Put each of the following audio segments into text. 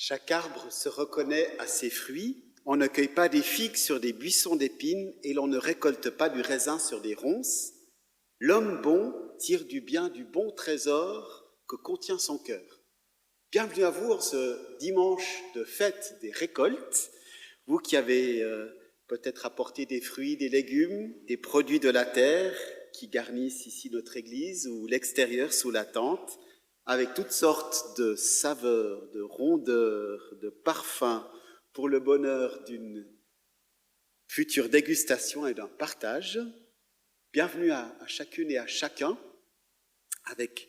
Chaque arbre se reconnaît à ses fruits. On ne cueille pas des figues sur des buissons d'épines et l'on ne récolte pas du raisin sur des ronces. L'homme bon tire du bien du bon trésor que contient son cœur. Bienvenue à vous en ce dimanche de fête des récoltes, vous qui avez peut-être apporté des fruits, des légumes, des produits de la terre qui garnissent ici notre église ou l'extérieur sous la tente, avec toutes sortes de saveurs, de rondeurs, de parfums pour le bonheur d'une future dégustation et d'un partage. Bienvenue à chacune et à chacun avec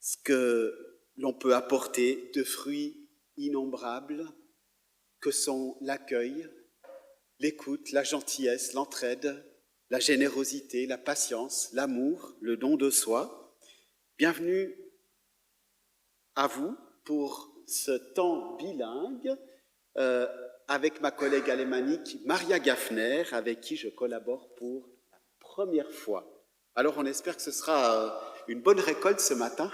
ce que l'on peut apporter de fruits innombrables que sont l'accueil, l'écoute, la gentillesse, l'entraide, la générosité, la patience, l'amour, le don de soi. Bienvenue à vous pour ce temps bilingue avec ma collègue alémanique Maria Gaffner, avec qui je collabore pour la première fois. Alors on espère que ce sera une bonne récolte ce matin,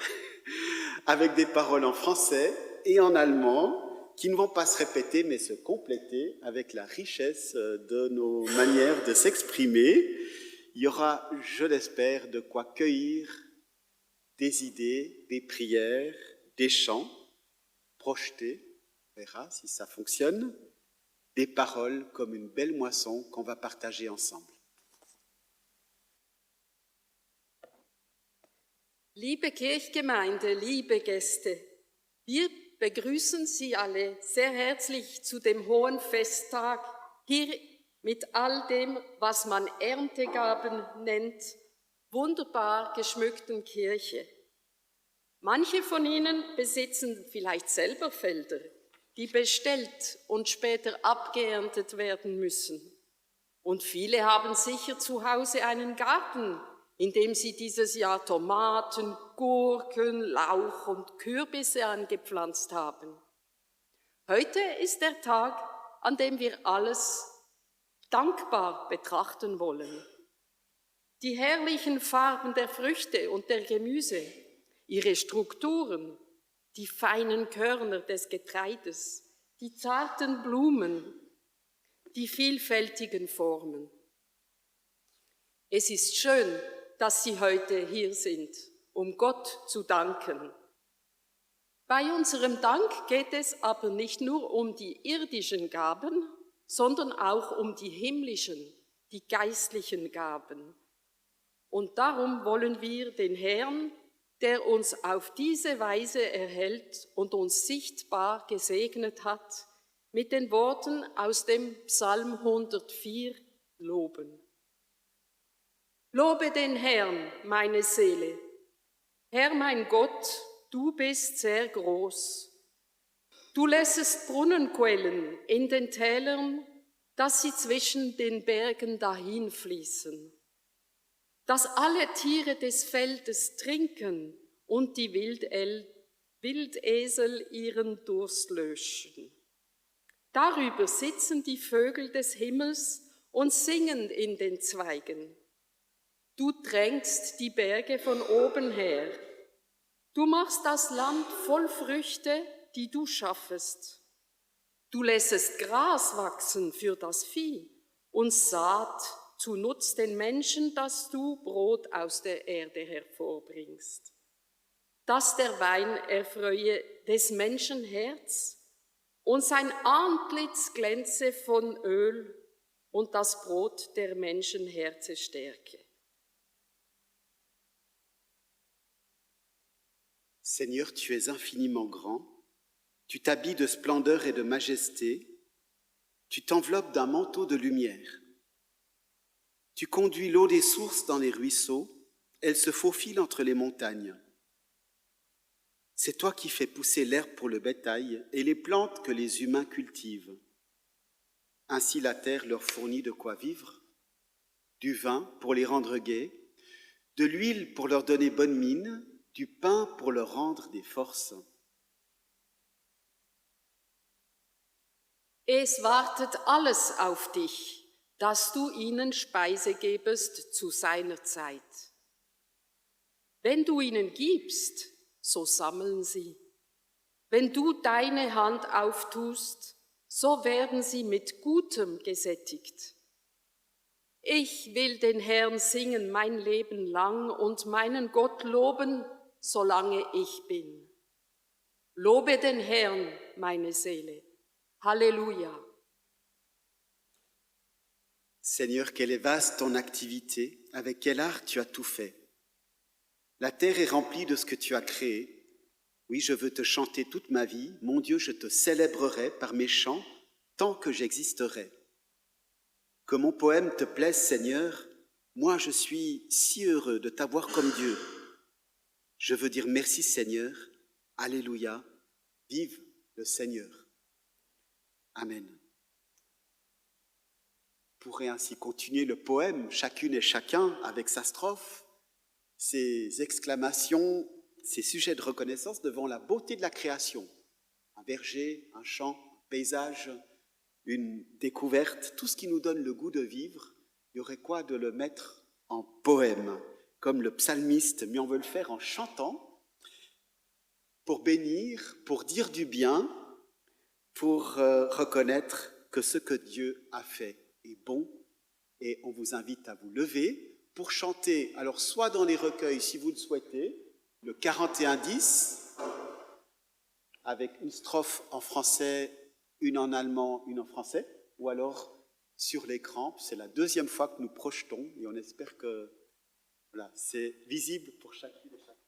avec des paroles en français et en allemand, qui ne vont pas se répéter, mais se compléter avec la richesse de nos manières de s'exprimer. Il y aura, je l'espère, de quoi cueillir des idées, des prières, des chants, projeter, on verra si ça fonctionne, des paroles comme une belle moisson qu'on va partager ensemble. Liebe Kirchgemeinde, liebe Gäste, wir begrüßen Sie alle sehr herzlich zu dem hohen Festtag, hier mit all dem, was man Erntegaben nennt, wunderbar geschmückten Kirche. Manche von Ihnen besitzen vielleicht selber Felder, die bestellt und später abgeerntet werden müssen. Und viele haben sicher zu Hause einen Garten, in dem sie dieses Jahr Tomaten, Gurken, Lauch und Kürbisse angepflanzt haben. Heute ist der Tag, an dem wir alles dankbar betrachten wollen. Die herrlichen Farben der Früchte und der Gemüse, ihre Strukturen, die feinen Körner des Getreides, die zarten Blumen, die vielfältigen Formen. Es ist schön, dass Sie heute hier sind, um Gott zu danken. Bei unserem Dank geht es aber nicht nur um die irdischen Gaben, sondern auch um die himmlischen, die geistlichen Gaben. Und darum wollen wir den Herrn, der uns auf diese Weise erhält und uns sichtbar gesegnet hat, mit den Worten aus dem Psalm 104 loben. Lobe den Herrn, meine Seele. Herr, mein Gott, du bist sehr groß. Du lässest Brunnen quellen in den Tälern, dass sie zwischen den Bergen dahinfließen. Dass alle Tiere des Feldes trinken und die Wildesel ihren Durst löschen. Darüber sitzen die Vögel des Himmels und singen in den Zweigen. Du drängst die Berge von oben her. Du machst das Land voll Früchte, die du schaffest. Du lässest Gras wachsen für das Vieh und Saat zu Nutz den Menschen, dass du Brot aus der Erde hervorbringst. Dass der Wein erfreue des Menschen Herz und sein Antlitz glänze von Öl und das Brot der Menschen Herze stärke. Seigneur, tu es infiniment grand, tu t'habilles de splendeur et de majesté, tu t'enveloppes d'un manteau de lumière. Tu conduis l'eau des sources dans les ruisseaux, elle se faufile entre les montagnes. C'est toi qui fais pousser l'herbe pour le bétail et les plantes que les humains cultivent. Ainsi la terre leur fournit de quoi vivre, du vin pour les rendre gais, de l'huile pour leur donner bonne mine, du pain pour leur rendre des forces. Es wartet alles auf dich, dass du ihnen Speise gebest zu seiner Zeit. Wenn du ihnen gibst, so sammeln sie. Wenn du deine Hand auftust, so werden sie mit Gutem gesättigt. Ich will den Herrn singen mein Leben lang und meinen Gott loben, solange ich bin. Lobe den Herrn, meine Seele. Halleluja. Seigneur, quelle est vaste ton activité, avec quel art tu as tout fait. La terre est remplie de ce que tu as créé. Oui, je veux te chanter toute ma vie. Mon Dieu, je te célébrerai par mes chants tant que j'existerai. Que mon poème te plaise, Seigneur. Moi, je suis si heureux de t'avoir comme Dieu. Je veux dire merci, Seigneur. Alléluia. Vive le Seigneur. Amen. On pourrait ainsi continuer le poème, chacune et chacun, avec sa strophe, ses exclamations, ses sujets de reconnaissance devant la beauté de la création. Un verger, un champ, un paysage, une découverte, tout ce qui nous donne le goût de vivre, il y aurait quoi de le mettre en poème, comme le psalmiste, mais on veut le faire en chantant, pour bénir, pour dire du bien, pour reconnaître que ce que Dieu a fait est bon, et on vous invite à vous lever pour chanter, alors soit dans les recueils si vous le souhaitez, le 41-10, avec une strophe en français, une en allemand, une en français, ou alors sur l'écran, c'est la deuxième fois que nous projetons, et on espère que voilà, c'est visible pour chacune et chacun.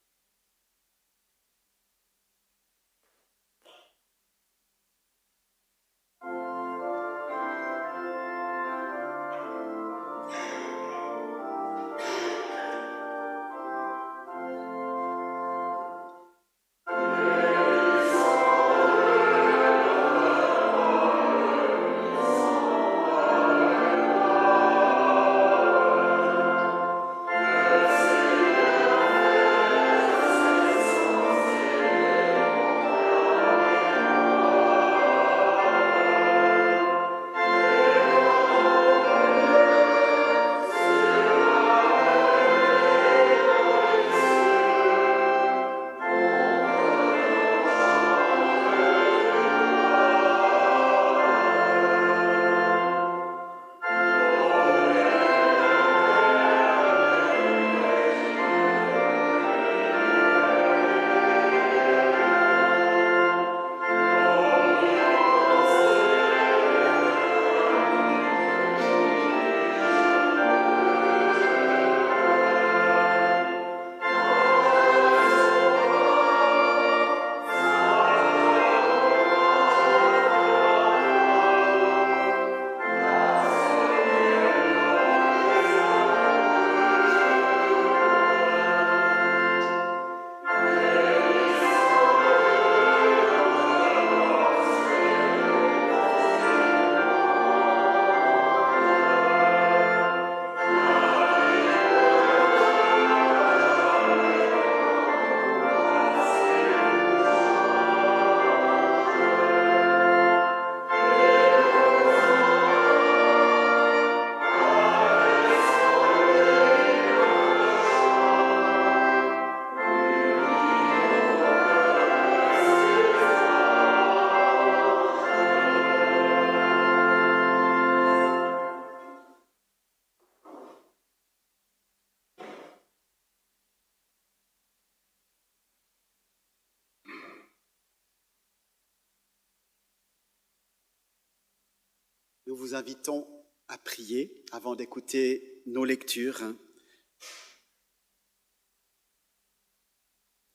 Nous vous invitons à prier avant d'écouter nos lectures.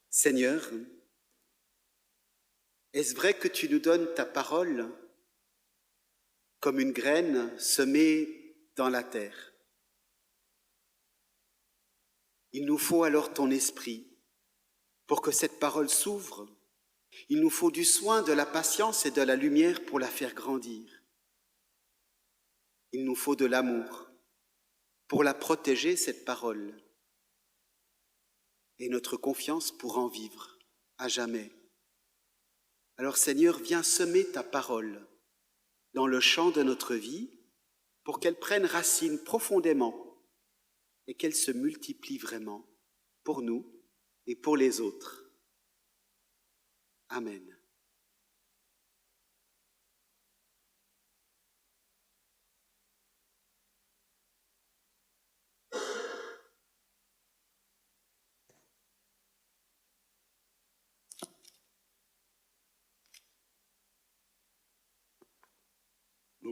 Seigneur, est-ce vrai que tu nous donnes ta parole comme une graine semée dans la terre? Il nous faut alors ton esprit pour que cette parole s'ouvre. Il nous faut du soin, de la patience et de la lumière pour la faire grandir. Il nous faut de l'amour pour la protéger, cette parole, et notre confiance pour en vivre à jamais. Alors Seigneur, viens semer ta parole dans le champ de notre vie pour qu'elle prenne racine profondément et qu'elle se multiplie vraiment pour nous et pour les autres. Amen.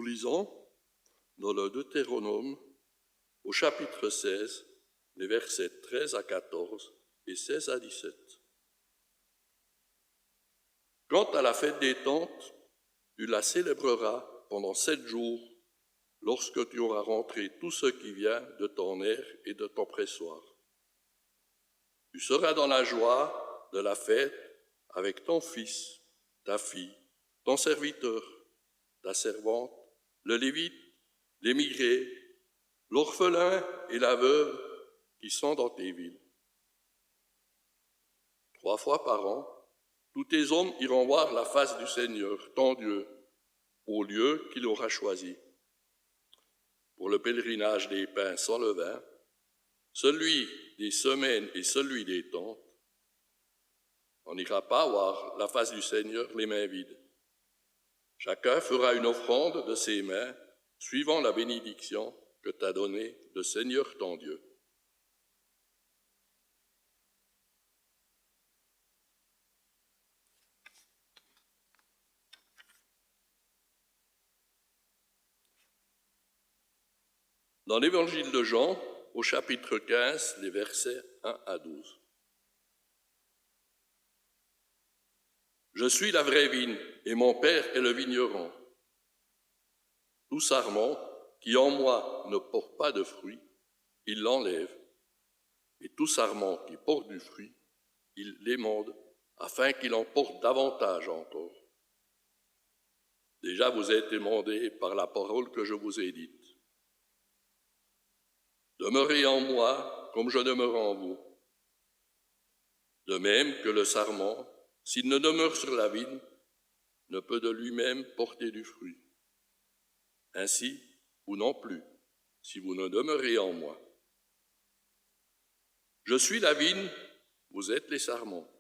Nous lisons dans le Deutéronome au chapitre 16, les versets 13 à 14 et 16 à 17. Quant à la fête des tentes, tu la célébreras pendant 7 jours lorsque tu auras rentré tout ce qui vient de ton aire et de ton pressoir. Tu seras dans la joie de la fête avec ton fils, ta fille, ton serviteur, ta servante, le lévite, l'émigré, l'orphelin et la veuve qui sont dans tes villes. 3 fois par an, tous tes hommes iront voir la face du Seigneur, ton Dieu, au lieu qu'il aura choisi. Pour le pèlerinage des pains sans levain, celui des semaines et celui des tentes, on n'ira pas voir la face du Seigneur les mains vides. Chacun fera une offrande de ses mains, suivant la bénédiction que t'a donnée le Seigneur ton Dieu. Dans l'évangile de Jean, au chapitre 15, les versets 1 à 12. Je suis la vraie vigne et mon Père est le vigneron. Tout sarment qui en moi ne porte pas de fruit, il l'enlève. Et tout sarment qui porte du fruit, il l'émonde afin qu'il en porte davantage encore. Déjà vous êtes émondés par la parole que je vous ai dite. Demeurez en moi comme je demeure en vous. De même que le sarment, s'il ne demeure sur la vigne, ne peut de lui-même porter du fruit. Ainsi, vous non plus, si vous ne demeurez en moi. Je suis la vigne, vous êtes les sarments.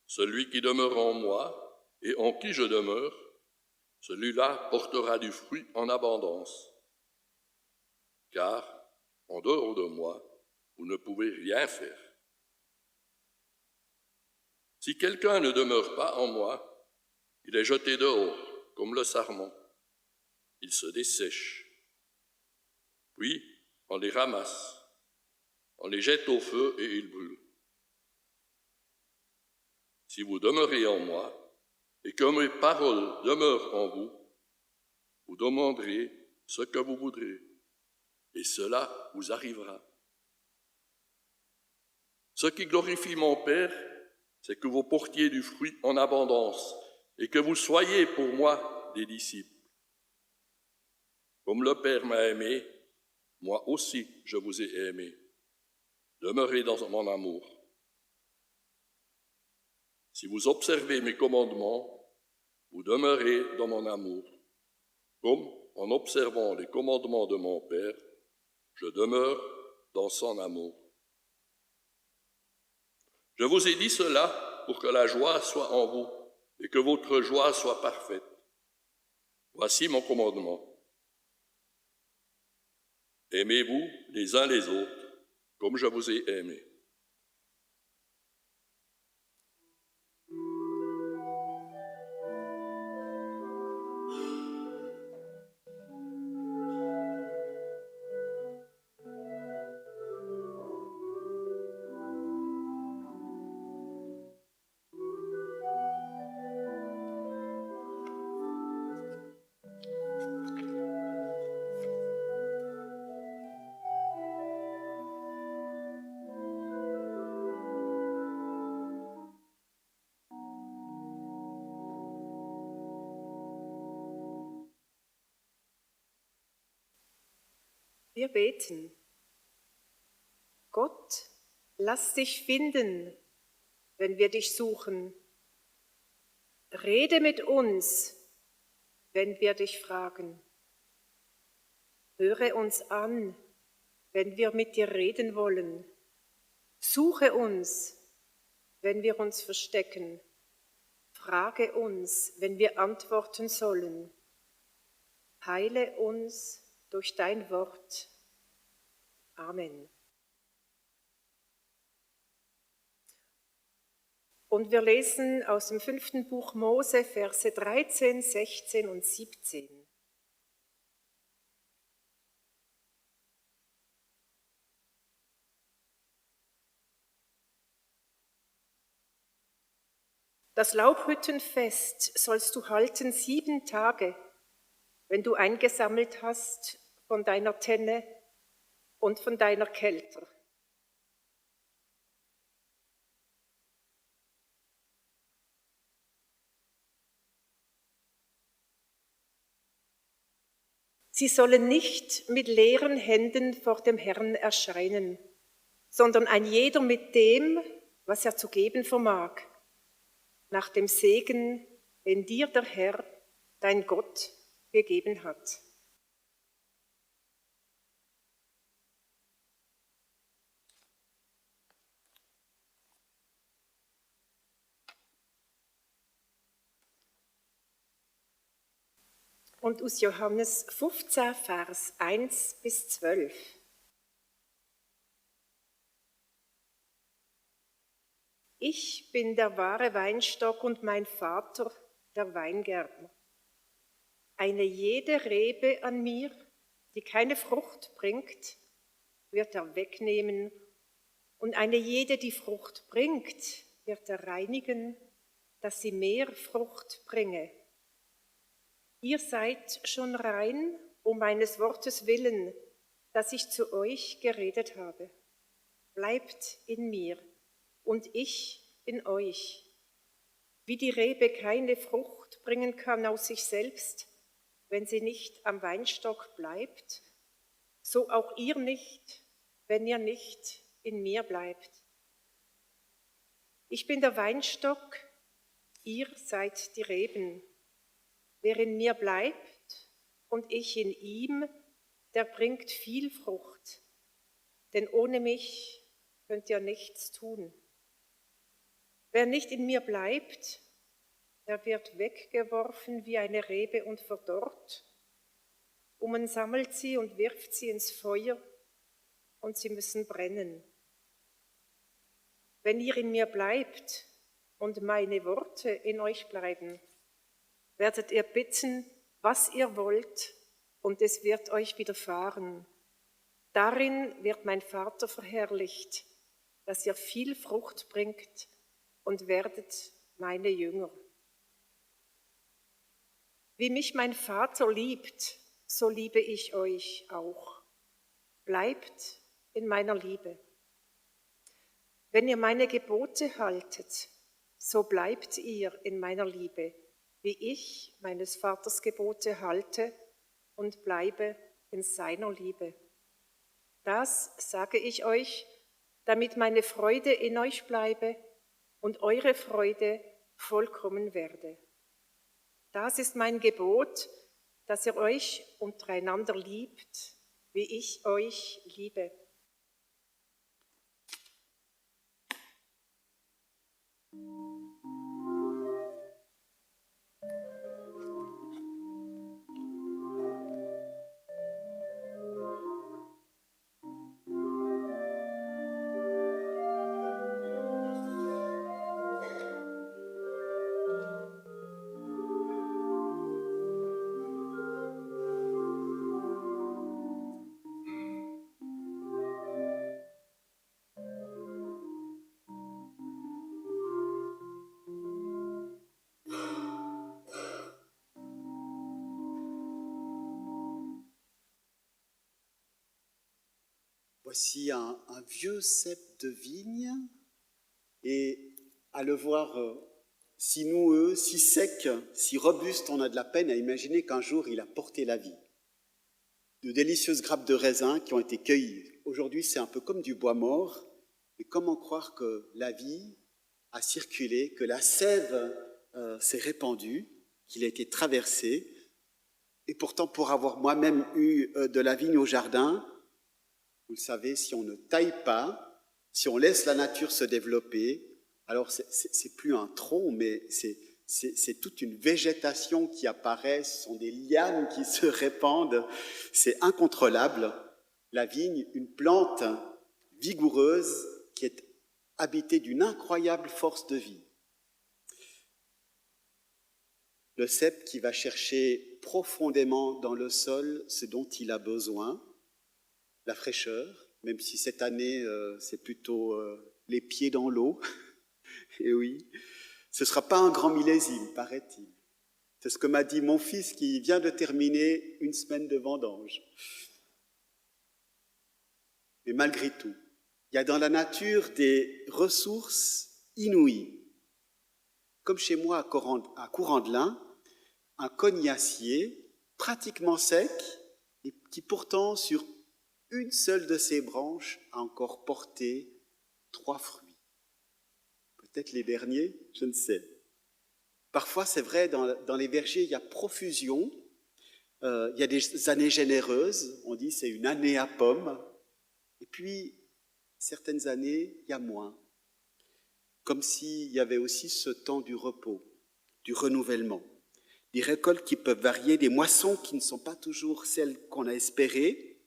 Celui qui demeure en moi et en qui je demeure, celui-là portera du fruit en abondance. Car, en dehors de moi, vous ne pouvez rien faire. Si quelqu'un ne demeure pas en moi, il est jeté dehors, comme le sarment. Il se dessèche. Puis, on les ramasse, on les jette au feu et ils brûlent. Si vous demeurez en moi, et que mes paroles demeurent en vous, vous demanderez ce que vous voudrez, et cela vous arrivera. Ce qui glorifie mon Père, c'est que vous portiez du fruit en abondance, et que vous soyez pour moi des disciples. Comme le Père m'a aimé, moi aussi je vous ai aimé. Demeurez dans mon amour. Si vous observez mes commandements, vous demeurez dans mon amour. Comme en observant les commandements de mon Père, je demeure dans son amour. Je vous ai dit cela pour que la joie soit en vous et que votre joie soit parfaite. Voici mon commandement. Aimez-vous les uns les autres comme je vous ai aimés. Wir beten. Gott, lass dich finden, wenn wir dich suchen. Rede mit uns, wenn wir dich fragen. Höre uns an, wenn wir mit dir reden wollen. Suche uns, wenn wir uns verstecken. Frage uns, wenn wir antworten sollen. Heile uns durch dein Wort. Amen. Und wir lesen aus dem 5. Buch Mose, Verse 13, 16 und 17. Das Laubhüttenfest sollst du halten 7 Tage, wenn du eingesammelt hast von deiner Tenne und von deiner Kelter. Sie sollen nicht mit leeren Händen vor dem Herrn erscheinen, sondern ein jeder mit dem, was er zu geben vermag, nach dem Segen, den dir der Herr, dein Gott, gegeben hat. Und aus Johannes 15, Vers 1 bis 12. Ich bin der wahre Weinstock und mein Vater der Weingärtner. Eine jede Rebe an mir, die keine Frucht bringt, wird er wegnehmen, und eine jede, die Frucht bringt, wird er reinigen, dass sie mehr Frucht bringe. Ihr seid schon rein um meines Wortes willen, das ich zu euch geredet habe. Bleibt in mir und ich in euch. Wie die Rebe keine Frucht bringen kann aus sich selbst, wenn sie nicht am Weinstock bleibt, so auch ihr nicht, wenn ihr nicht in mir bleibt. Ich bin der Weinstock, ihr seid die Reben. Wer in mir bleibt und ich in ihm, der bringt viel Frucht, denn ohne mich könnt ihr nichts tun. Wer nicht in mir bleibt, der wird weggeworfen wie eine Rebe und verdorrt, und man sammelt sie und wirft sie ins Feuer, und sie müssen brennen. Wenn ihr in mir bleibt und meine Worte in euch bleiben, werdet ihr bitten, was ihr wollt, und es wird euch widerfahren. Darin wird mein Vater verherrlicht, dass ihr viel Frucht bringt und werdet meine Jünger. Wie mich mein Vater liebt, so liebe ich euch auch. Bleibt in meiner Liebe. Wenn ihr meine Gebote haltet, so bleibt ihr in meiner Liebe, wie ich meines Vaters Gebote halte und bleibe in seiner Liebe. Das sage ich euch, damit meine Freude in euch bleibe und eure Freude vollkommen werde. Das ist mein Gebot, dass ihr euch untereinander liebt, wie ich euch liebe. Voici un vieux cep de vigne, et à le voir si noueux, si sec, si robuste, on a de la peine à imaginer qu'un jour il a porté la vie. De délicieuses grappes de raisin qui ont été cueillies. Aujourd'hui, c'est un peu comme du bois mort, mais comment croire que la vie a circulé, que la sève s'est répandue, qu'il a été traversé, et pourtant pour avoir moi-même eu de la vigne au jardin, vous le savez, si on ne taille pas, si on laisse la nature se développer, alors c'est plus un tronc, mais c'est toute une végétation qui apparaît, ce sont des lianes qui se répandent, c'est incontrôlable. La vigne, une plante vigoureuse qui est habitée d'une incroyable force de vie. le cep qui va chercher profondément dans le sol ce dont il a besoin, la fraîcheur, même si cette année c'est plutôt les pieds dans l'eau. Et oui, ce ne sera pas un grand millésime, paraît-il. C'est ce que m'a dit mon fils qui vient de terminer une semaine de vendange. Mais malgré tout, il y a dans la nature des ressources inouïes. Comme chez moi à Courant-de-Lin, un cognacier pratiquement sec et qui pourtant sur une seule de ses branches a encore porté 3 fruits. Peut-être les derniers, je ne sais. Parfois, c'est vrai, dans les vergers, il y a profusion, il y a des années généreuses, on dit c'est une année à pommes, et puis certaines années, il y a moins. Comme s'il y avait aussi ce temps du repos, du renouvellement. Des récoltes qui peuvent varier, des moissons qui ne sont pas toujours celles qu'on a espérées.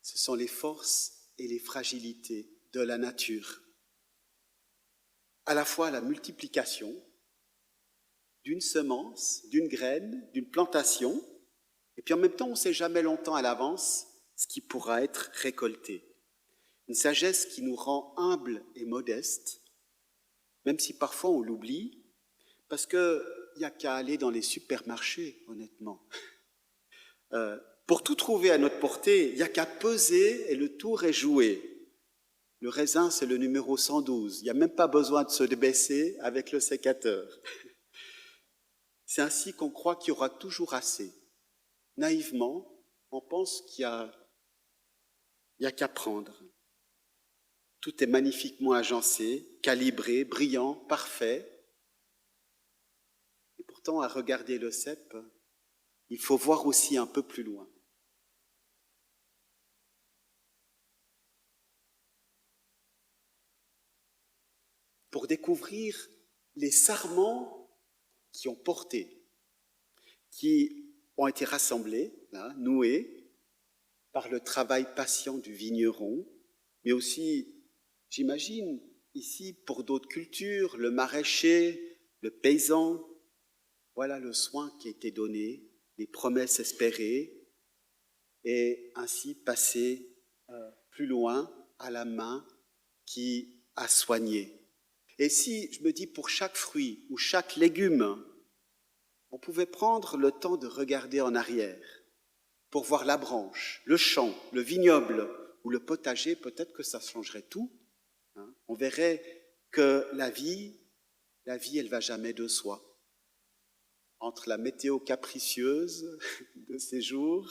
Ce sont les forces et les fragilités de la nature. À la fois la multiplication d'une semence, d'une graine, d'une plantation, et puis en même temps, on ne sait jamais longtemps à l'avance ce qui pourra être récolté. Une sagesse qui nous rend humbles et modestes, même si parfois on l'oublie, parce qu'il n'y a qu'à aller dans les supermarchés, honnêtement. Pour tout trouver à notre portée, il n'y a qu'à peser et le tour est joué. Le raisin, c'est le numéro 112. Il n'y a même pas besoin de se débaisser avec le sécateur. C'est ainsi qu'on croit qu'il y aura toujours assez. Naïvement, on pense qu'il n'y a qu'à prendre. Tout est magnifiquement agencé, calibré, brillant, parfait. Et pourtant, à regarder le cep, il faut voir aussi un peu plus loin. Pour découvrir les sarments qui ont porté, qui ont été rassemblés, là, noués, par le travail patient du vigneron, mais aussi, j'imagine, ici, pour d'autres cultures, le maraîcher, le paysan, voilà le soin qui a été donné, les promesses espérées, et ainsi passer plus loin à la main qui a soigné. Et si, je me dis, pour chaque fruit ou chaque légume, on pouvait prendre le temps de regarder en arrière pour voir la branche, le champ, le vignoble ou le potager, peut-être que ça changerait tout. On verrait que la vie, elle ne va jamais de soi. Entre la météo capricieuse de ces jours,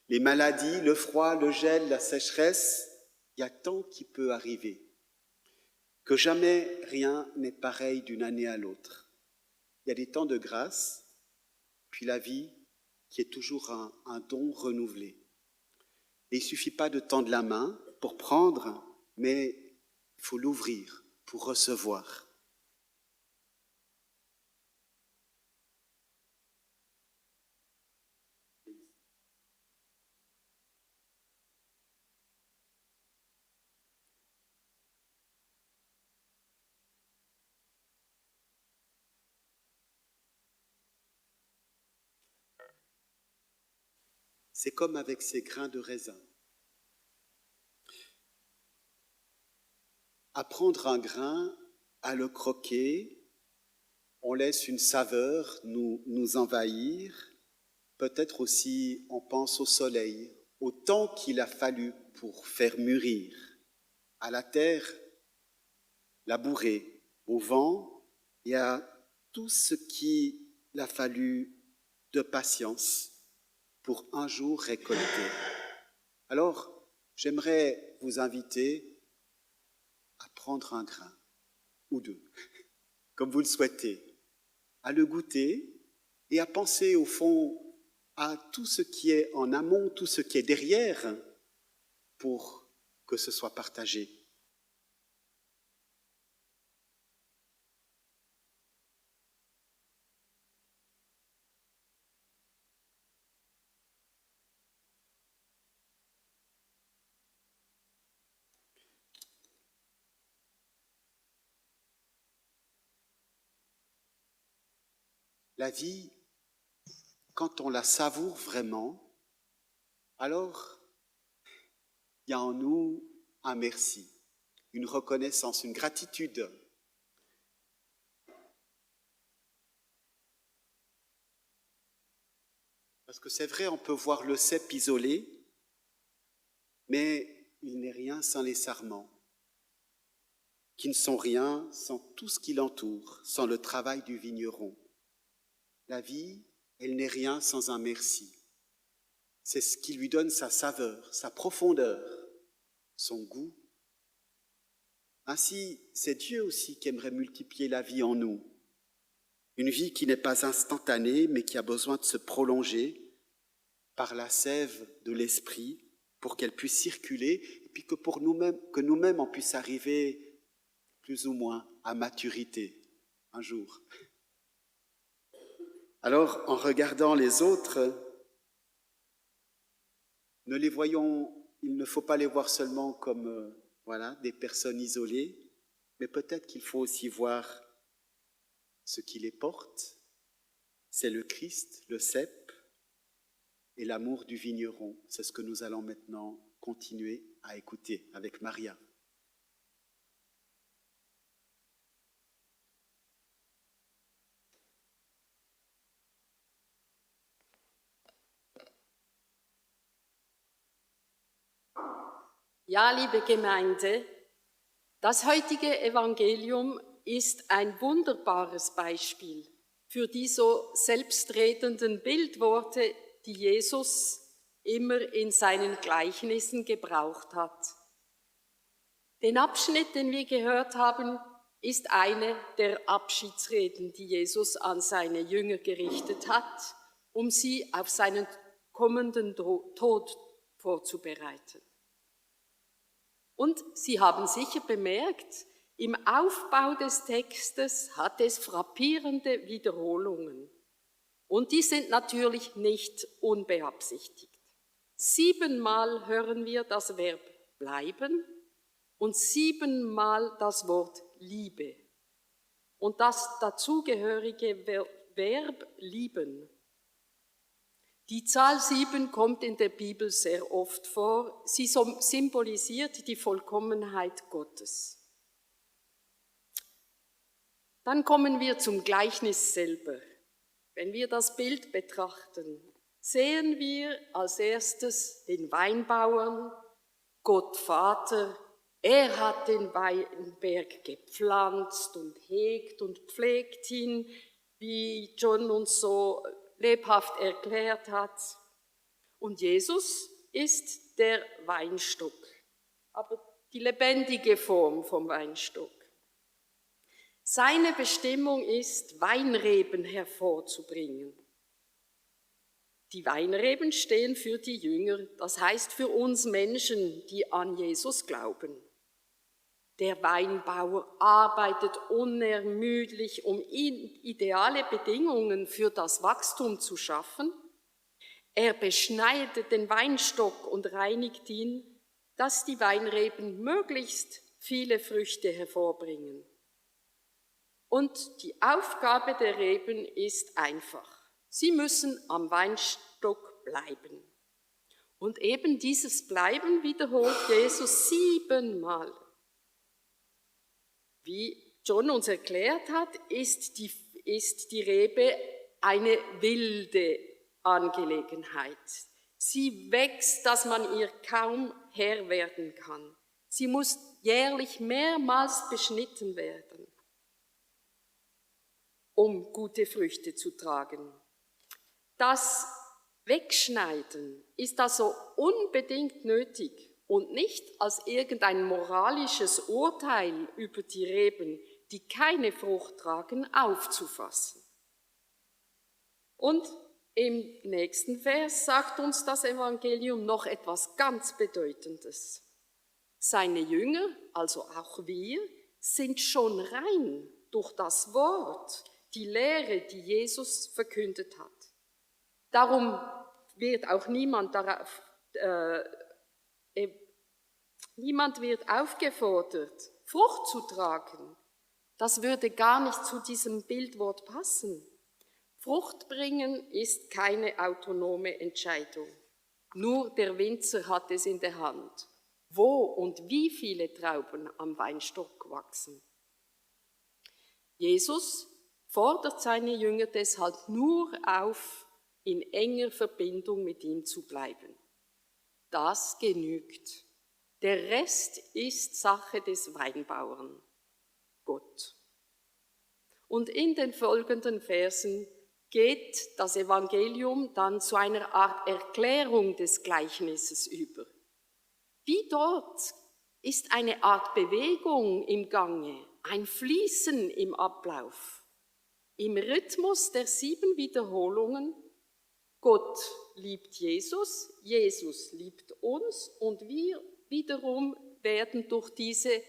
les maladies, le froid, le gel, la sécheresse, il y a tant qui peut arriver. Que jamais rien n'est pareil d'une année à l'autre. Il y a des temps de grâce, puis la vie qui est toujours un don renouvelé. Et il ne suffit pas de tendre la main pour prendre, mais il faut l'ouvrir pour recevoir. C'est comme avec ces grains de raisin. À prendre un grain, à le croquer, on laisse une saveur nous envahir. Peut-être aussi on pense au soleil, au temps qu'il a fallu pour faire mûrir, à la terre labourée, au vent et à tout ce qu'il a fallu de patience pour un jour récolter. Alors, j'aimerais vous inviter à prendre un grain ou deux, comme vous le souhaitez, à le goûter et à penser au fond à tout ce qui est en amont, tout ce qui est derrière, pour que ce soit partagé. La vie, quand on la savoure vraiment, alors il y a en nous un merci, une reconnaissance, une gratitude. Parce que c'est vrai, on peut voir le cep isolé, mais il n'est rien sans les sarments, qui ne sont rien sans tout ce qui l'entoure, sans le travail du vigneron. La vie, elle n'est rien sans un merci. C'est ce qui lui donne sa saveur, sa profondeur, son goût. Ainsi, c'est Dieu aussi qui aimerait multiplier la vie en nous. Une vie qui n'est pas instantanée, mais qui a besoin de se prolonger par la sève de l'esprit pour qu'elle puisse circuler et puis que nous-mêmes on puisse arriver plus ou moins à maturité un jour. Alors, en regardant les autres, il ne faut pas les voir seulement comme des personnes isolées, mais peut-être qu'il faut aussi voir ce qui les porte. C'est le Christ, le cep et l'amour du vigneron. C'est ce que nous allons maintenant continuer à écouter avec Maria. Ja, liebe Gemeinde, das heutige Evangelium ist ein wunderbares Beispiel für die so selbstredenden Bildworte, die Jesus immer in seinen Gleichnissen gebraucht hat. Den Abschnitt, den wir gehört haben, ist eine der Abschiedsreden, die Jesus an seine Jünger gerichtet hat, um sie auf seinen kommenden Tod vorzubereiten. Und Sie haben sicher bemerkt, im Aufbau des Textes hat es frappierende Wiederholungen. Und die sind natürlich nicht unbeabsichtigt. 7-mal hören wir das Verb bleiben und 7-mal das Wort Liebe. Und das dazugehörige Verb lieben. Die Zahl 7 kommt in der Bibel sehr oft vor. Sie symbolisiert die Vollkommenheit Gottes. Dann kommen wir zum Gleichnis selber. Wenn wir das Bild betrachten, sehen wir als erstes den Weinbauern, Gott Vater. Er hat den Weinberg gepflanzt und hegt und pflegt ihn, wie John uns so lebhaft erklärt hat. Und Jesus ist der Weinstock, aber die lebendige Form vom Weinstock. Seine Bestimmung ist, Weinreben hervorzubringen. Die Weinreben stehen für die Jünger, das heißt für uns Menschen, die an Jesus glauben. Der Weinbauer arbeitet unermüdlich, um ideale Bedingungen für das Wachstum zu schaffen. Er beschneidet den Weinstock und reinigt ihn, dass die Weinreben möglichst viele Früchte hervorbringen. Und die Aufgabe der Reben ist einfach. Sie müssen am Weinstock bleiben. Und eben dieses Bleiben wiederholt Jesus 7-mal. Wie John uns erklärt hat, ist die Rebe eine wilde Angelegenheit. Sie wächst, dass man ihr kaum Herr werden kann. Sie muss jährlich mehrmals beschnitten werden, um gute Früchte zu tragen. Das Wegschneiden ist also unbedingt nötig und nicht als irgendein moralisches Urteil über die Reben, die keine Frucht tragen, aufzufassen. Und im nächsten Vers sagt uns das Evangelium noch etwas ganz Bedeutendes. Seine Jünger, also auch wir, sind schon rein durch das Wort, die Lehre, die Jesus verkündet hat. Darum wird auch niemand wird aufgefordert, Frucht zu tragen. Das würde gar nicht zu diesem Bildwort passen. Frucht bringen ist keine autonome Entscheidung. Nur der Winzer hat es in der Hand, wo und wie viele Trauben am Weinstock wachsen. Jesus fordert seine Jünger deshalb nur auf, in enger Verbindung mit ihm zu bleiben. Das genügt. Der Rest ist Sache des Weinbauern, Gott. Und in den folgenden Versen geht das Evangelium dann zu einer Art Erklärung des Gleichnisses über. Wie dort ist eine Art Bewegung im Gange, ein Fließen im Ablauf. Im Rhythmus der 7 Wiederholungen: Gott liebt Jesus, Jesus liebt uns und wir wiederum werden durch diese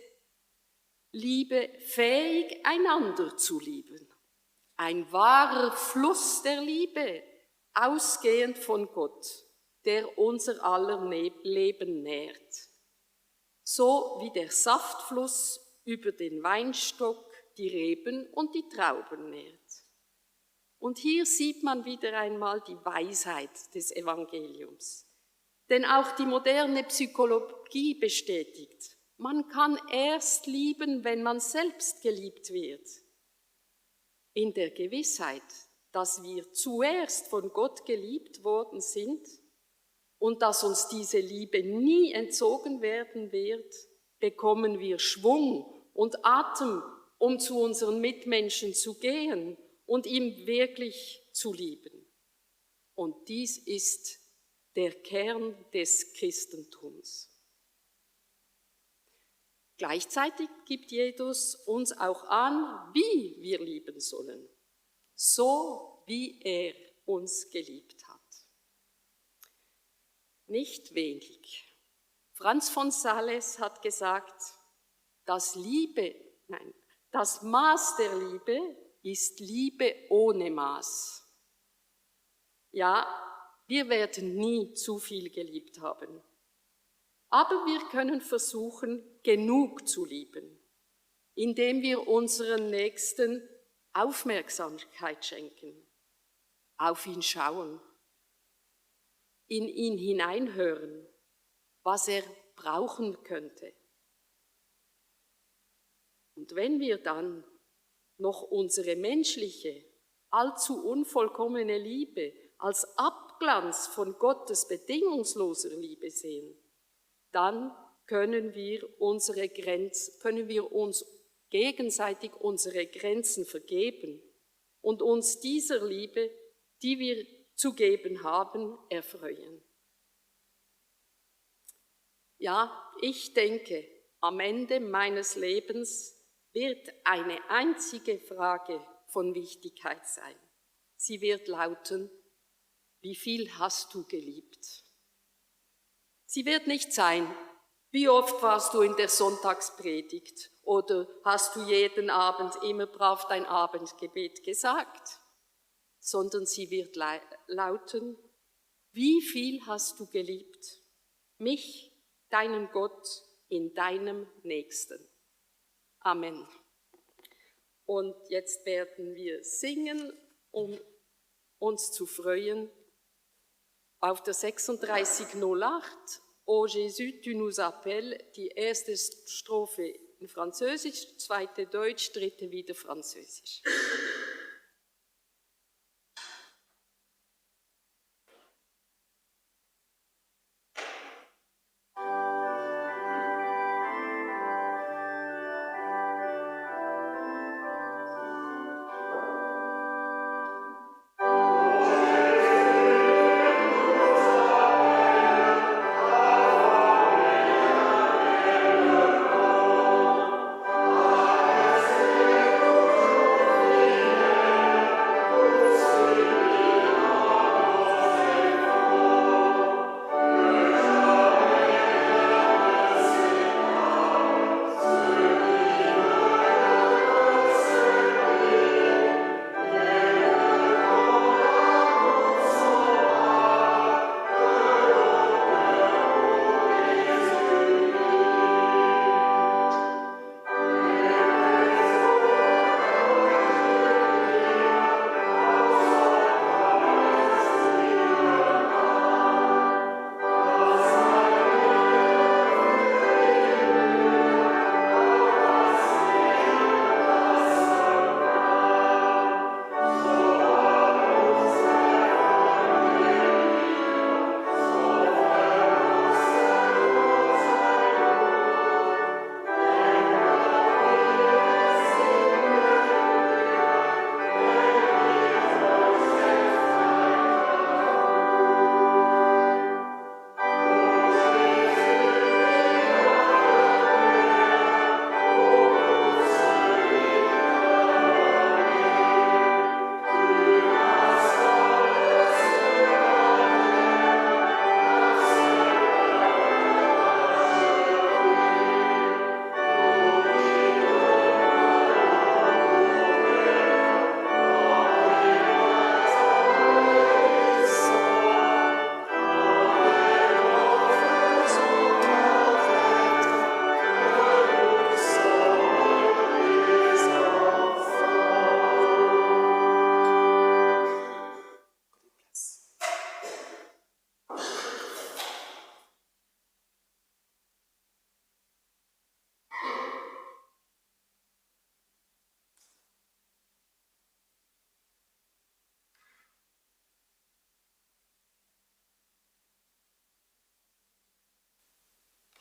Liebe fähig, einander zu lieben. Ein wahrer Fluss der Liebe, ausgehend von Gott, der unser aller Leben nährt. So wie der Saftfluss über den Weinstock die Reben und die Trauben nährt. Und hier sieht man wieder einmal die Weisheit des Evangeliums. Denn auch die moderne Psychologie bestätigt, man kann erst lieben, wenn man selbst geliebt wird. In der Gewissheit, dass wir zuerst von Gott geliebt worden sind und dass uns diese Liebe nie entzogen werden wird, bekommen wir Schwung und Atem, um zu unseren Mitmenschen zu gehen und ihm wirklich zu lieben. Und dies ist der Kern des Christentums. Gleichzeitig gibt Jesus uns auch an, wie wir lieben sollen, so wie er uns geliebt hat. Nicht wenig. Franz von Sales hat gesagt, das Maß der Liebe ist Liebe ohne Maß. Ja, wir werden nie zu viel geliebt haben. Aber wir können versuchen, genug zu lieben, indem wir unseren Nächsten Aufmerksamkeit schenken, auf ihn schauen, in ihn hineinhören, was er brauchen könnte. Und wenn wir dann noch unsere menschliche, allzu unvollkommene Liebe als Abglanz von Gottes bedingungsloser Liebe sehen, dann können wir uns gegenseitig unsere Grenzen vergeben und uns dieser Liebe, die wir zu geben haben, erfreuen. Ja, ich denke, am Ende meines Lebens wird eine einzige Frage von Wichtigkeit sein. Sie wird lauten: Wie viel hast du geliebt? Sie wird nicht sein: Wie oft warst du in der Sonntagspredigt oder hast du jeden Abend immer brav dein Abendgebet gesagt? Sondern sie wird lauten: Wie viel hast du geliebt? Mich, deinen Gott, in deinem Nächsten. Amen. Und jetzt werden wir singen, um uns zu freuen, auf der 3608, O Jésus, tu nous appelles, die erste Strophe in Französisch, zweite Deutsch, dritte wieder Französisch. Amen.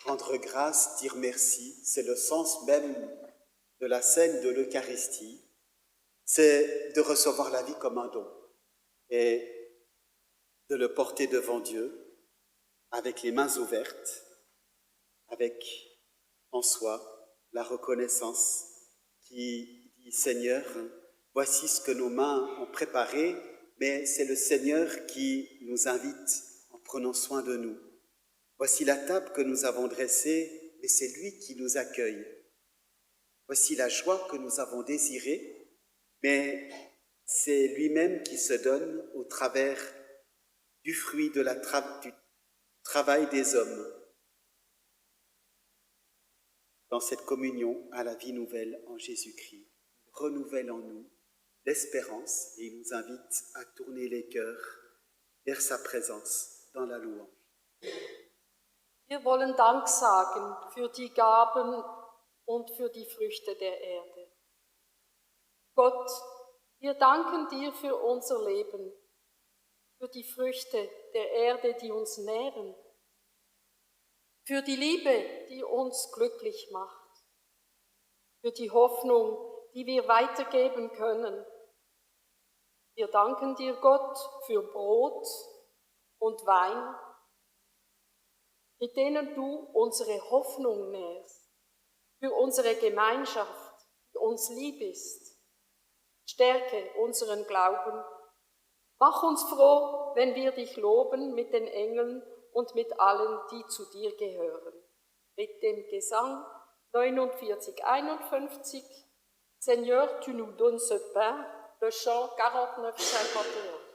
Rendre grâce, dire merci, c'est le sens même de la scène de l'Eucharistie, c'est de recevoir la vie comme un don et de le porter devant Dieu avec les mains ouvertes, avec en soi la reconnaissance qui dit « Seigneur, voici ce que nos mains ont préparé », mais c'est le Seigneur qui nous invite en prenant soin de nous. Voici la table que nous avons dressée, mais c'est lui qui nous accueille. Voici la joie que nous avons désirée, mais c'est lui-même qui se donne au travers du fruit du travail des hommes. Dans cette communion à la vie nouvelle en Jésus-Christ, il renouvelle en nous l'espérance et il nous invite à tourner les cœurs vers sa présence dans la louange. Wir wollen Dank sagen für die Gaben und für die Früchte der Erde. Gott, wir danken dir für unser Leben, für die Früchte der Erde, die uns nähren, für die Liebe, die uns glücklich macht, für die Hoffnung, die wir weitergeben können. Wir danken dir, Gott, für Brot und Wein, mit denen du unsere Hoffnung nährst, für unsere Gemeinschaft, die uns lieb ist. Stärke unseren Glauben. Mach uns froh, wenn wir dich loben mit den Engeln und mit allen, die zu dir gehören. Mit dem Gesang 49-51, Seigneur, tu nous donnes ce pain, le chant 49-51.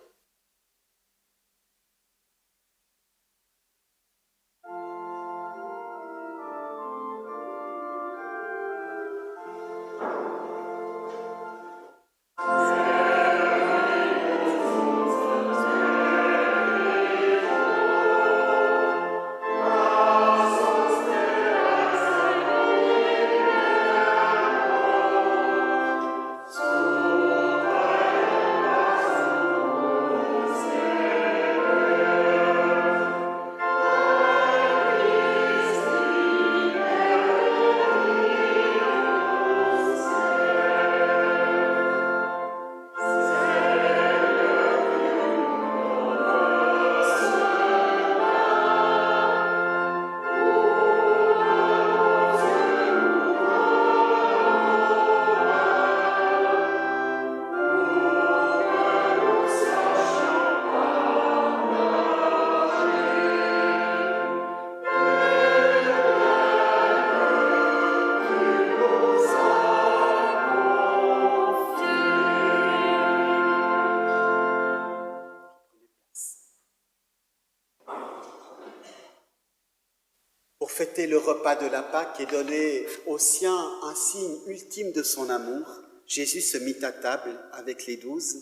Pour fêter le repas de la Pâque et donner aux siens un signe ultime de son amour, Jésus se mit à table avec les 12.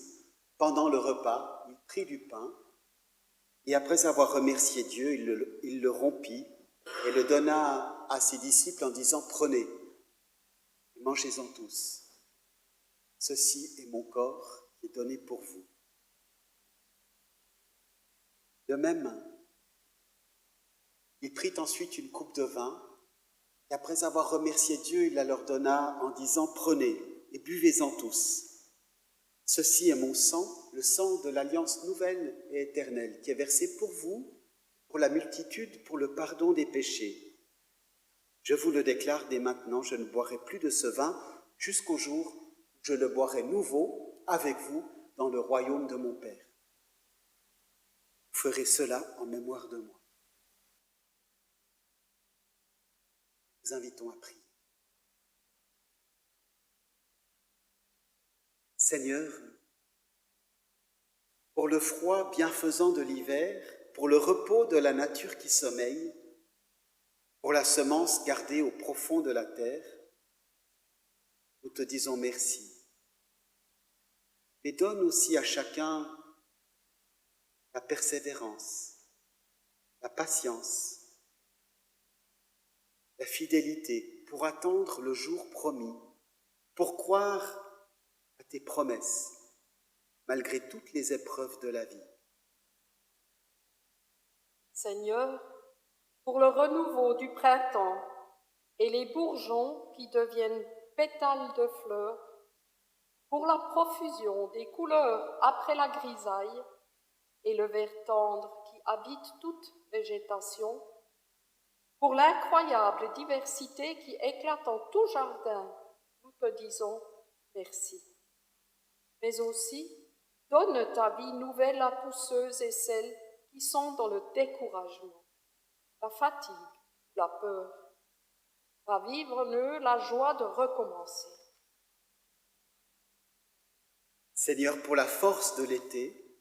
Pendant le repas, il prit du pain et après avoir remercié Dieu, il le rompit et le donna à ses disciples en disant « Prenez, et mangez-en tous. Ceci est mon corps qui est donné pour vous. » De même, il prit ensuite une coupe de vin, et après avoir remercié Dieu, il la leur donna en disant « Prenez et buvez-en tous. Ceci est mon sang, le sang de l'alliance nouvelle et éternelle, qui est versé pour vous, pour la multitude, pour le pardon des péchés. Je vous le déclare dès maintenant, je ne boirai plus de ce vin jusqu'au jour où je le boirai nouveau avec vous dans le royaume de mon Père. Vous ferez cela en mémoire de moi. » Nous invitons à prier. Seigneur, pour le froid bienfaisant de l'hiver, pour le repos de la nature qui sommeille, pour la semence gardée au profond de la terre, nous te disons merci. Mais donne aussi à chacun la persévérance, la patience, la fidélité pour attendre le jour promis, pour croire à tes promesses, malgré toutes les épreuves de la vie. Seigneur, pour le renouveau du printemps et les bourgeons qui deviennent pétales de fleurs, pour la profusion des couleurs après la grisaille et le vert tendre qui habite toute végétation, pour l'incroyable diversité qui éclate en tout jardin, nous te disons merci. Mais aussi, donne ta vie nouvelle à tous ceux et celles qui sont dans le découragement, la fatigue, la peur. Ravive en eux la joie de recommencer. Seigneur, pour la force de l'été,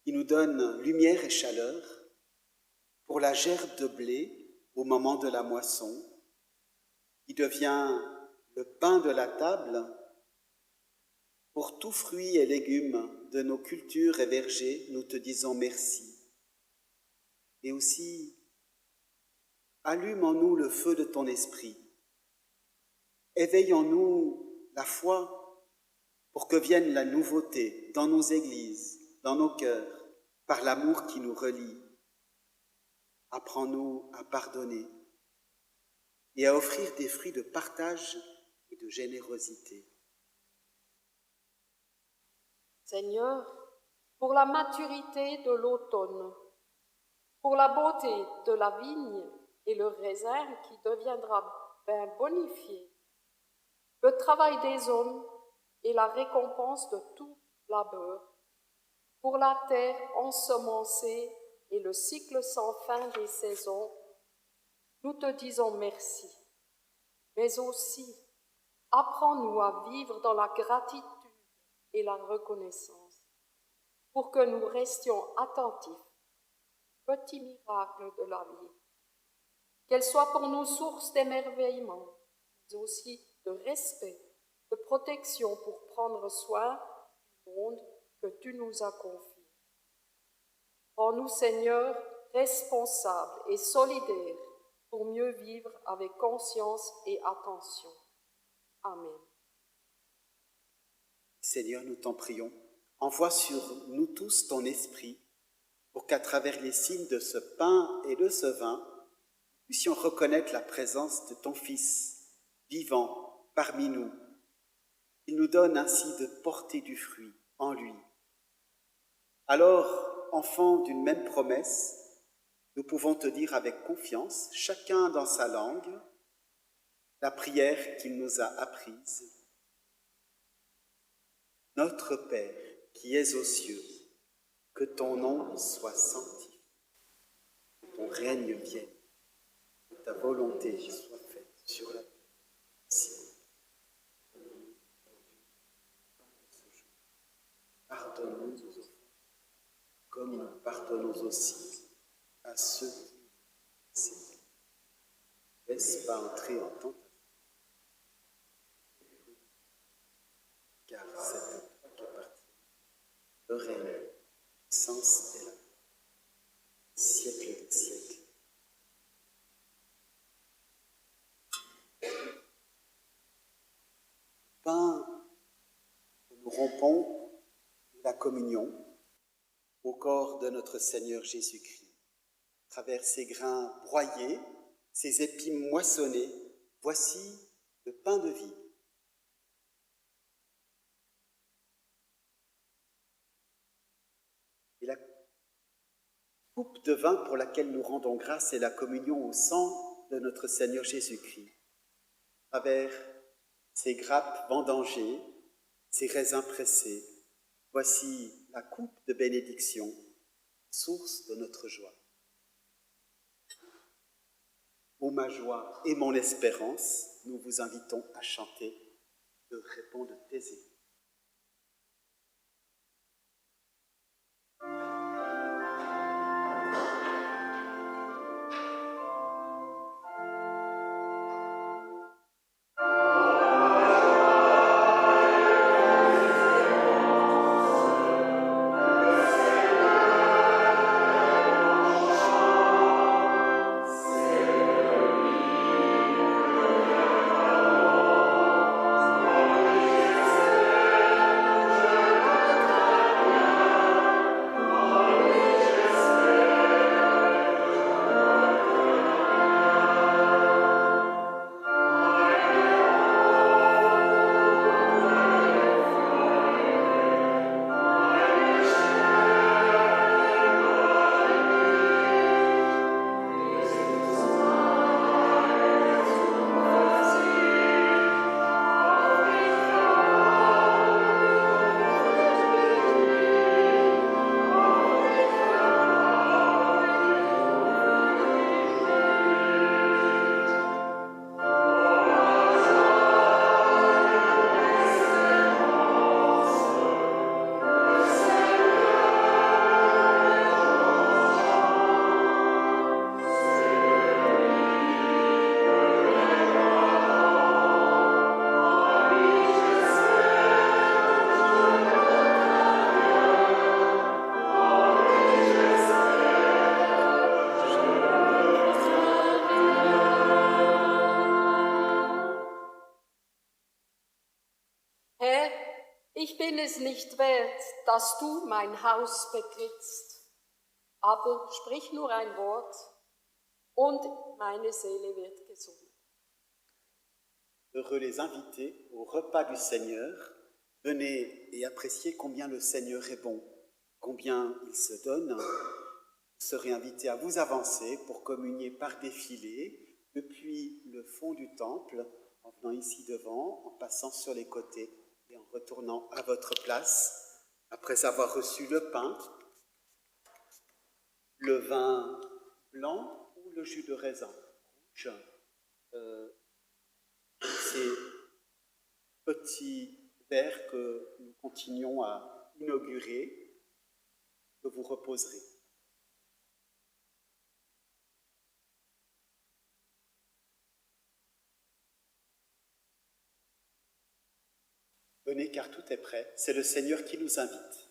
qui nous donne lumière et chaleur, pour la gerbe de blé au moment de la moisson, qui devient le pain de la table, pour tout fruit et légumes de nos cultures et vergers, nous te disons merci. Et aussi, allume en nous le feu de ton esprit. Éveille en nous la foi pour que vienne la nouveauté dans nos églises, dans nos cœurs, par l'amour qui nous relie. Apprends-nous à pardonner et à offrir des fruits de partage et de générosité. Seigneur, pour la maturité de l'automne, pour la beauté de la vigne et le raisin qui deviendra bien bonifié, le travail des hommes et la récompense de tout labeur, pour la terre ensemencée et le cycle sans fin des saisons, nous te disons merci. Mais aussi, apprends-nous à vivre dans la gratitude et la reconnaissance, pour que nous restions attentifs, petits miracles de la vie, qu'elle soit pour nous source d'émerveillement, mais aussi de respect, de protection pour prendre soin du monde que tu nous as confié. Rends-nous, Seigneur, responsables et solidaires pour mieux vivre avec conscience et attention. Amen. Seigneur, nous t'en prions, envoie sur nous tous ton esprit pour qu'à travers les signes de ce pain et de ce vin, nous puissions reconnaître la présence de ton Fils, vivant parmi nous. Il nous donne ainsi de porter du fruit en lui. Alors, enfants d'une même promesse, nous pouvons te dire avec confiance, chacun dans sa langue, la prière qu'il nous a apprise. Notre Père qui es aux cieux, que ton nom soit sanctifié, que ton règne vienne, que ta volonté soit faite sur la terre, ici. Pardonne-nous nos offenses, comme nous pardonnons aussi à ceux qui nous offensent. Ne laisse pas entrer en tentation, car c'est à toi qu'appartient le règne, la puissance et la gloire, siècle des siècles. Pain que nous rompons de la communion au corps de notre Seigneur Jésus-Christ. À travers ces grains broyés, ces épis moissonnés, voici le pain de vie. Et la coupe de vin pour laquelle nous rendons grâce est la communion au sang de notre Seigneur Jésus-Christ. À travers ces grappes vendangées, ces raisins pressés, voici la coupe de bénédiction, source de notre joie. Ô ma joie et mon espérance, nous vous invitons à chanter, de répondre taisez-vous. Amen. Ich bin es nicht wert, dass du mein Haus betrittst. Aber sprich nur ein Wort und meine Seele wird gesund. Heureux les invités au repas du Seigneur. Venez et appréciez combien le Seigneur est bon, combien il se donne. Vous serez invités à vous avancer pour communier par défilé depuis le fond du temple, en venant ici devant, en passant sur les côtés et en retournant à votre place, après avoir reçu le pain, le vin blanc ou le jus de raisin rouge. Ces petits verres que nous continuons à inaugurer, que vous reposerez. Venez car tout est prêt, c'est le Seigneur qui nous invite.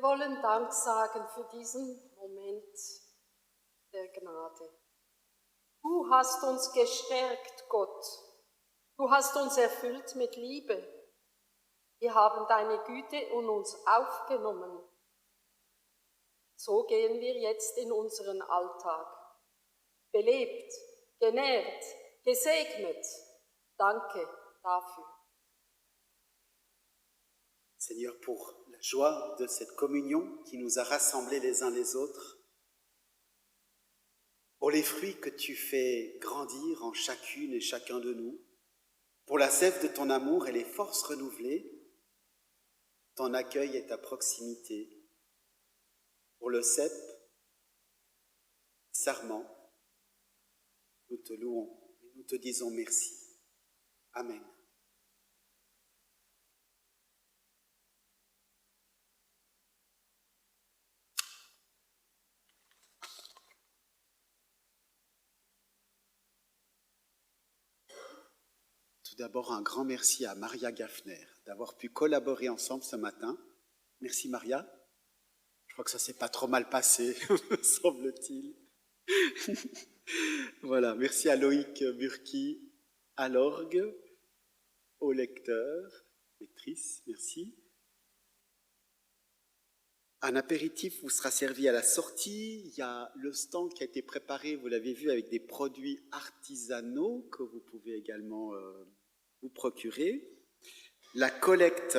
wollen Dank sagen für diesen Moment der Gnade. Du hast uns gestärkt, Gott. Du hast uns erfüllt mit Liebe. Wir haben deine Güte in uns aufgenommen. So gehen wir jetzt in unseren Alltag. Belebt, genährt, gesegnet. Danke dafür. Seigneur, pour la joie de cette communion qui nous a rassemblés les uns les autres, pour les fruits que tu fais grandir en chacune et chacun de nous, pour la sève de ton amour et les forces renouvelées, ton accueil et ta proximité, pour le cep, sarment, nous te louons et nous te disons merci. Amen. Tout d'abord, un grand merci à Maria Gaffner d'avoir pu collaborer ensemble ce matin. Merci Maria. Je crois que ça s'est pas trop mal passé, me semble-t-il. Voilà, merci à Loïc Burki, à l'orgue, au lecteur, lectrice, merci. Un apéritif vous sera servi à la sortie. Il y a le stand qui a été préparé, vous l'avez vu, avec des produits artisanaux que vous pouvez également vous procurer. La collecte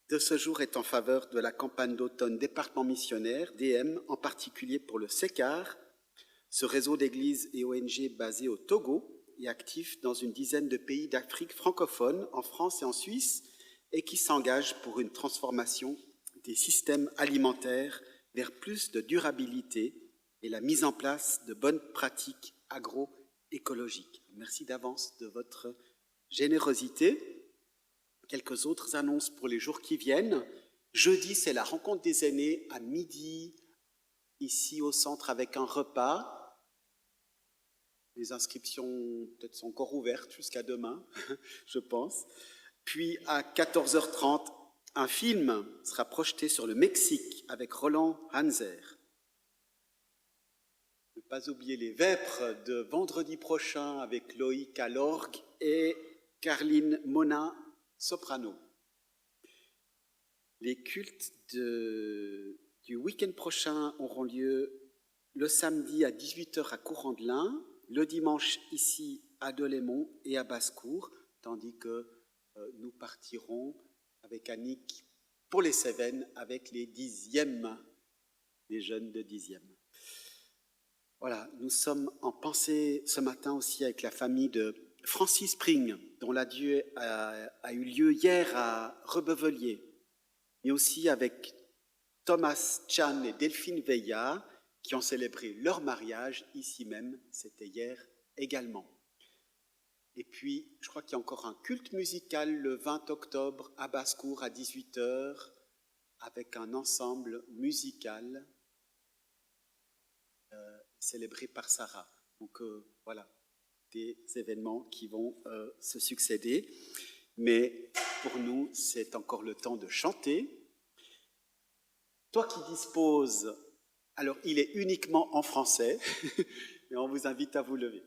de ce jour est en faveur de la campagne d'automne département missionnaire, DM, en particulier pour le SECAR, ce réseau d'églises et ONG basé au Togo et actif dans une dizaine de pays d'Afrique francophone, en France et en Suisse, et qui s'engage pour une transformation des systèmes alimentaires vers plus de durabilité et la mise en place de bonnes pratiques agroécologiques. Merci d'avance de votre générosité. Quelques autres annonces pour les jours qui viennent. Jeudi, c'est la rencontre des aînés à midi, ici au centre avec un repas. Les inscriptions peut-être sont encore ouvertes jusqu'à demain, je pense. Puis à 14h30, un film sera projeté sur le Mexique avec Roland Hanser. Ne pas oublier les Vêpres de vendredi prochain avec Loïc à l'orgue et Carline Mona, soprano. Les cultes du week-end prochain auront lieu le samedi à 18h à Courant-de-Lin, le dimanche ici à Delémont et à Basse-Cour, tandis que nous partirons avec Annick pour les Cévennes avec les 10e, les jeunes de 10e. Voilà, nous sommes en pensée ce matin aussi avec la famille de Francis Spring, dont l'adieu a eu lieu hier à Rebevelier, mais aussi avec Thomas Chan et Delphine Veilla, qui ont célébré leur mariage ici même, c'était hier également. Et puis, je crois qu'il y a encore un culte musical le 20 octobre à Basse-Cour à 18h, avec un ensemble musical célébré par Sarah. Donc voilà, des événements qui vont se succéder. Mais pour nous, c'est encore le temps de chanter. Toi qui disposes, alors il est uniquement en français, mais on vous invite à vous lever.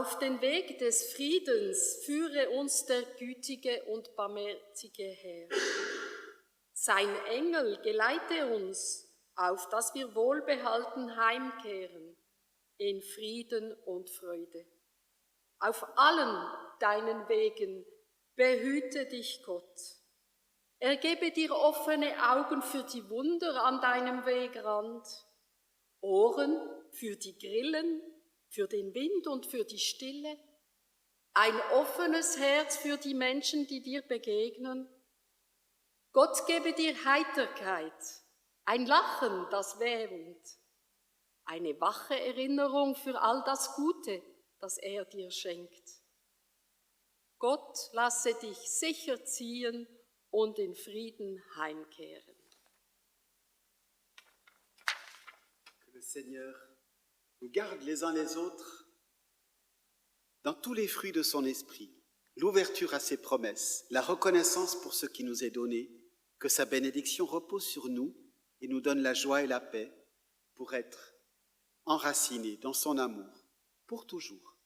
Auf den Weg des Friedens führe uns der gütige und barmherzige Herr. Sein Engel geleite uns, auf dass wir wohlbehalten heimkehren, in Frieden und Freude. Auf allen deinen Wegen behüte dich Gott. Er gebe dir offene Augen für die Wunder an deinem Wegrand, Ohren für die Grillen, für den Wind und für die Stille, ein offenes Herz für die Menschen, die dir begegnen. Gott gebe dir Heiterkeit, ein Lachen, das wärmt, eine wache Erinnerung für all das Gute, das er dir schenkt. Gott lasse dich sicher ziehen und in Frieden heimkehren. Que le Seigneur nous garde les uns les autres dans tous les fruits de son esprit, l'ouverture à ses promesses, la reconnaissance pour ce qui nous est donné, que sa bénédiction repose sur nous et nous donne la joie et la paix pour être enracinés dans son amour pour toujours.